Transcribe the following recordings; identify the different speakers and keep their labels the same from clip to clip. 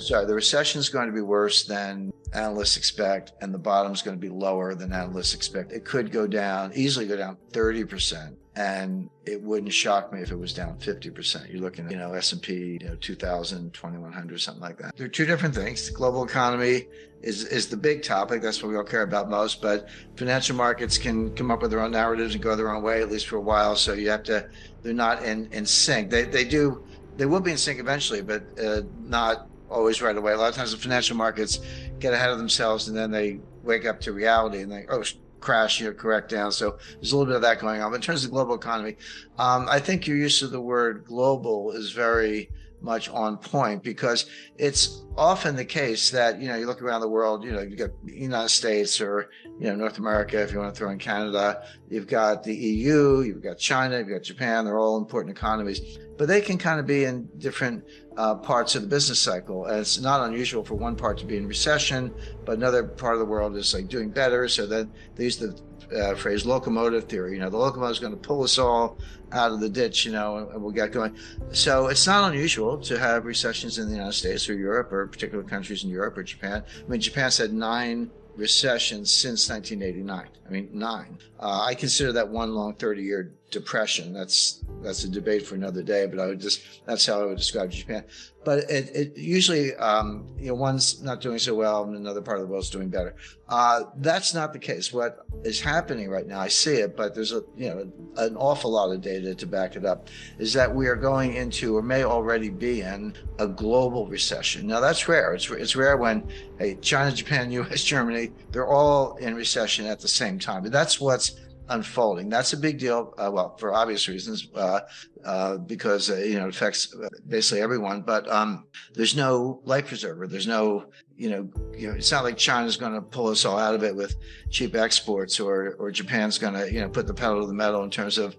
Speaker 1: Sorry, the recession is going to be worse than analysts expect, and the bottom is going to be lower than analysts expect. It could go down, easily go down 30%, and it wouldn't shock me if it was down 50%. You're looking at, S&P, 2,000, 2,100, something like that. They're two different things. The global economy is the big topic. That's what we all care about most, but financial markets can come up with their own narratives and go their own way, at least for a while. So they're not in sync. They will be in sync eventually, but not always right away. A lot of times the financial markets get ahead of themselves and then they wake up to reality and they crash, correct down. So there's a little bit of that going on. But in terms of the global economy, I think your use of the word global is very much on point, because it's often the case that, you look around the world, you've got the United States or, North America, if you want to throw in Canada, you've got the EU, you've got China, you've got Japan, they're all important economies, but they can kind of be in different parts of the business cycle. And it's not unusual for one part to be in recession, but another part of the world is like doing better. So then they use the phrase locomotive theory. The locomotive is going to pull us all out of the ditch, and we'll get going. So it's not unusual to have recessions in the United States or Europe or particular countries in Europe or Japan. I mean, Japan's had 9 recessions since 1989. I mean, 9. I consider that one long 30-year depression. That's a debate for another day, but that's how I would describe Japan. But it usually, one's not doing so well and another part of the world's doing better. That's not the case. What is happening right now, I see it, but there's an awful lot of data to back it up, is that we are going into, or may already be in, a global recession. Now that's rare. It's rare when China, Japan, U.S., Germany, they're all in recession at the same time. But that's what's unfolding. That's a big deal, for obvious reasons, because it affects basically everyone. But there's no life preserver. There's no, it's not like China's going to pull us all out of it with cheap exports, or Japan's going to, put the pedal to the metal in terms of,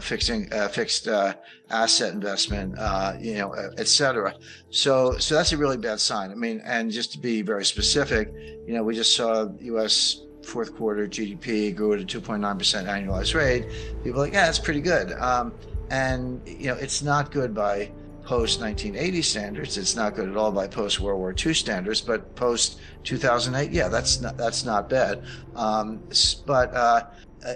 Speaker 1: fixed asset investment, et cetera. So that's a really bad sign. I mean, and just to be very specific, we just saw U.S. fourth quarter GDP grew at a 2.9% annualized rate. People are like, yeah, that's pretty good. And it's not good by post-1980 standards. It's not good at all by post-World War II standards, but post-2008, yeah, that's not bad. But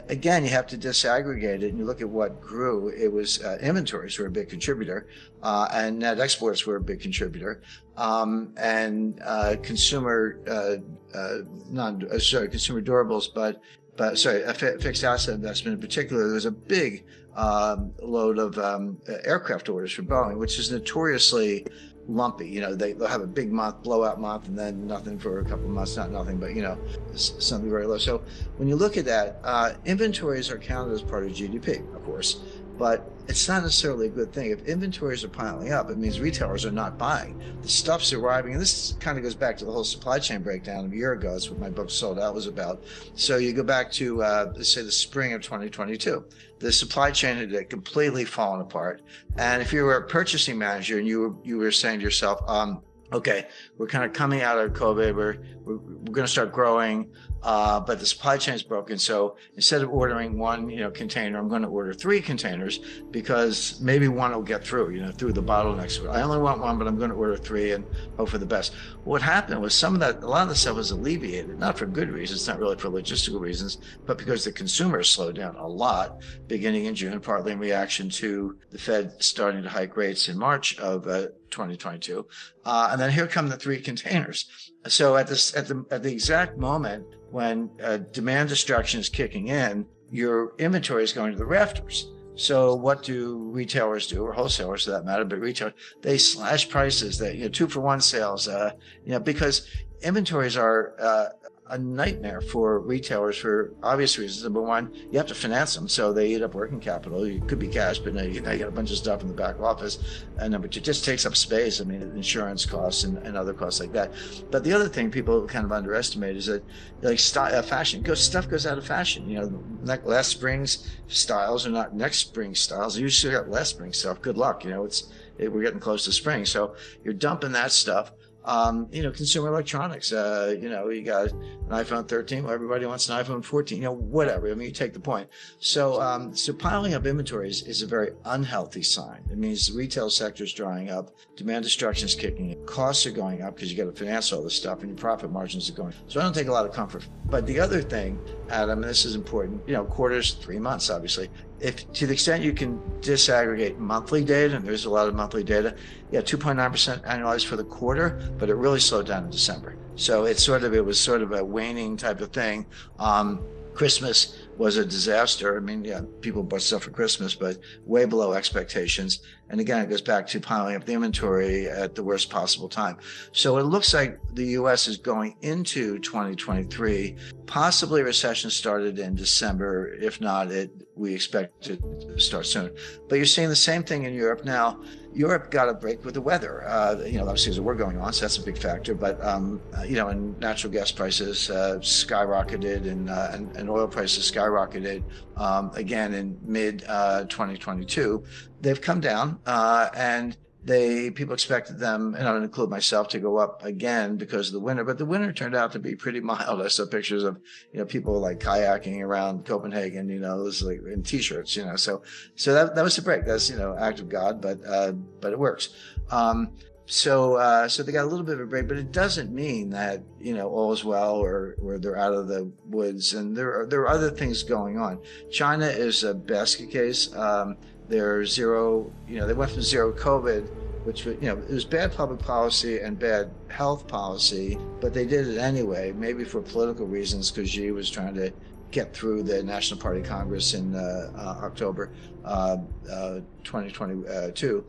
Speaker 1: again, you have to disaggregate it, and you look at what grew. It was inventories were a big contributor, and net exports were a big contributor, and consumer durables, but fixed asset investment in particular. There was a big load of aircraft orders for Boeing, which is notoriously lumpy. They'll have a big month, blowout month, and then nothing for a couple of months, not nothing, but something very low. So when you look at that, inventories are counted as part of GDP, of course, but it's not necessarily a good thing. If inventories are piling up, it means retailers are not buying. The stuff's arriving, and this kind of goes back to the whole supply chain breakdown of a year ago. That's what my book Sold Out was about. So you go back to, let's say, the spring of 2022. The supply chain had completely fallen apart. And if you were a purchasing manager and you were saying to yourself, okay, we're kind of coming out of COVID, we're going to start growing, but the supply chain is broken. So instead of ordering one, container, I'm going to order 3 containers, because maybe one will get through, through the bottlenecks. I only want one, but I'm going to order 3 and hope for the best. What happened was a lot of the stuff was alleviated, not for good reasons, not really for logistical reasons, but because the consumer slowed down a lot beginning in June, partly in reaction to the Fed starting to hike rates in March of 2022. And then here come the 3 containers. So at the exact moment when demand destruction is kicking in, your inventory is going to the rafters. So what do retailers do, or wholesalers for that matter, but retailers, they slash prices, they 2-for-1 sales, because inventories are a nightmare for retailers for obvious reasons. Number one, you have to finance them, so they eat up working capital. It could be cash, but now you got a bunch of stuff in the back office. And number two, it just takes up space. I mean, insurance costs and other costs like that. But the other thing people kind of underestimate is that, like, fashion stuff goes out of fashion. Last spring's styles are not next spring's styles. You usually got last spring stuff. Good luck. We're getting close to spring, so you're dumping that stuff. Consumer electronics. You got an iPhone 13. Well, everybody wants an iPhone 14. Whatever. I mean, you take the point. So piling up inventories is a very unhealthy sign. It means the retail sector is drying up, demand destruction is kicking in, costs are going up because you got to finance all this stuff, and your profit margins are going. So I don't take a lot of comfort. But the other thing, Adam, and this is important, quarters, 3 months, obviously. If to the extent you can disaggregate monthly data, and there's a lot of monthly data, 2.9% annualized for the quarter, but it really slowed down in December. So it was sort of a waning type of thing. Christmas was a disaster. I mean, people bought stuff for Christmas, but way below expectations. And again, it goes back to piling up the inventory at the worst possible time. So it looks like the U.S. is going into 2023. Possibly a recession started in December. If not, we expect it to start soon. But you're seeing the same thing in Europe now. Europe got a break with the weather. Obviously there's a war going on, so that's a big factor. But and natural gas prices skyrocketed, and oil prices skyrocketed again in mid 2022. They've come down, and people expected them, and I don't include myself, to go up again because of the winter. But the winter turned out to be pretty mild. I saw pictures of people like kayaking around Copenhagen, it was like in t-shirts, So that was a break. That's act of God, but it works. So they got a little bit of a break, but it doesn't mean that all is well or they're out of the woods. And there are other things going on. China is a basket case. They're zero. They went from zero COVID, which it was bad public policy and bad health policy, but they did it anyway. Maybe for political reasons, because Xi was trying to get through the National Party Congress in October 2022.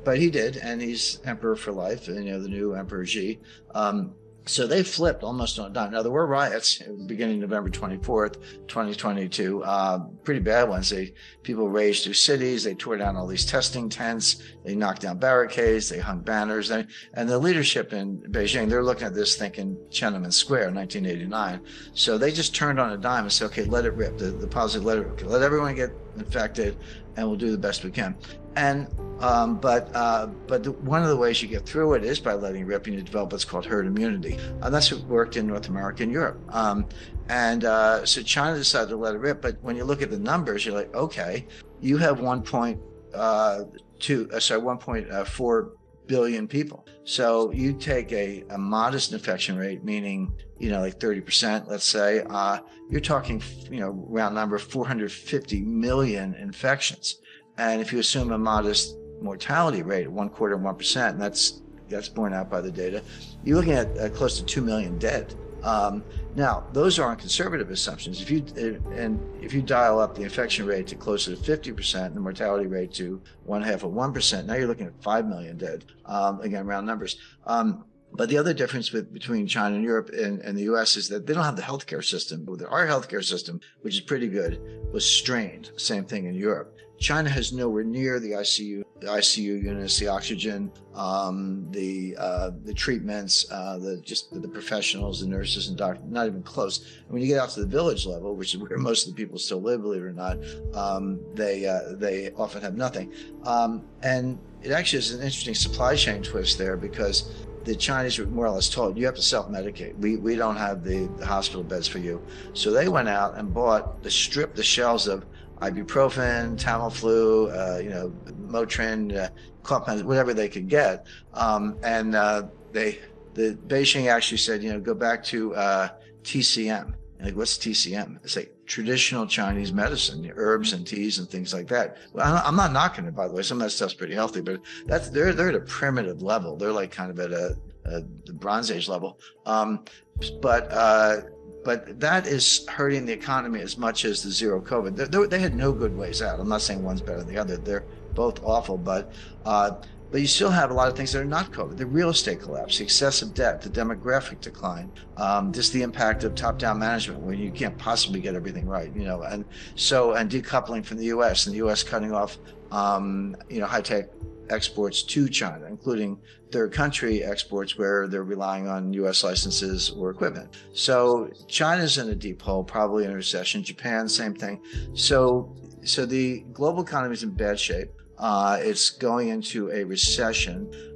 Speaker 1: But he did, and he's emperor for life. The new Emperor Xi. So they flipped almost on a dime. Now, there were riots beginning November 24th, 2022, pretty bad ones. People raged through cities. They tore down all these testing tents. They knocked down barricades. They hung banners. And the leadership in Beijing, they're looking at this thinking Tiananmen Square, 1989. So they just turned on a dime and said, okay, let it rip. The policy, let it rip. Let everyone get infected, and we'll do the best we can. And but one of the ways you get through it is by letting it rip, and you develop what's called herd immunity. That's what worked in North America and Europe. So China decided to let it rip. But when you look at the numbers, you're like, okay, you have 1.4 billion people. So you take a modest infection rate, meaning like 30%, let's say, you're talking round number 450 million infections. And if you assume a modest mortality rate, 1.25%, and that's borne out by the data, you're looking at close to 2 million dead. Now, those aren't conservative assumptions. If you dial up the infection rate to closer to 50% and the mortality rate to 0.5%, now you're looking at 5 million dead. Again, round numbers. But the other difference between China and Europe and the U.S. is that they don't have the healthcare system. Our healthcare system, which is pretty good, was strained. Same thing in Europe. China has nowhere near the ICU units, the oxygen, the treatments, the professionals, the nurses and doctors, not even close. And when you get out to the village level, which is where most of the people still live, believe it or not, they often have nothing. And it actually is an interesting supply chain twist there, because the Chinese were more or less told, you have to self-medicate. We don't have the hospital beds for you. So they went out and stripped the shelves of ibuprofen, Tamiflu, Motrin, Klopman, whatever they could get. The Beijing actually said, go back to TCM. Like, what's TCM? It's like traditional Chinese medicine, herbs and teas and things like that. Well, I'm not knocking it, by the way. Some of that stuff's pretty healthy, but they're at a primitive level. They're like kind of at the Bronze Age level. But that is hurting the economy as much as the zero COVID. They had no good ways out. I'm not saying one's better than the other. They're both awful, but you still have a lot of things that are not COVID. The real estate collapse, the excessive debt, the demographic decline, just the impact of top-down management when you can't possibly get everything right, and decoupling from the U.S. and the U.S. cutting off, high-tech exports to China, including third country exports where they're relying on U.S. licenses or equipment. So China's in a deep hole, probably in a recession. Japan, same thing. So the global economy is in bad shape. It's going into a recession.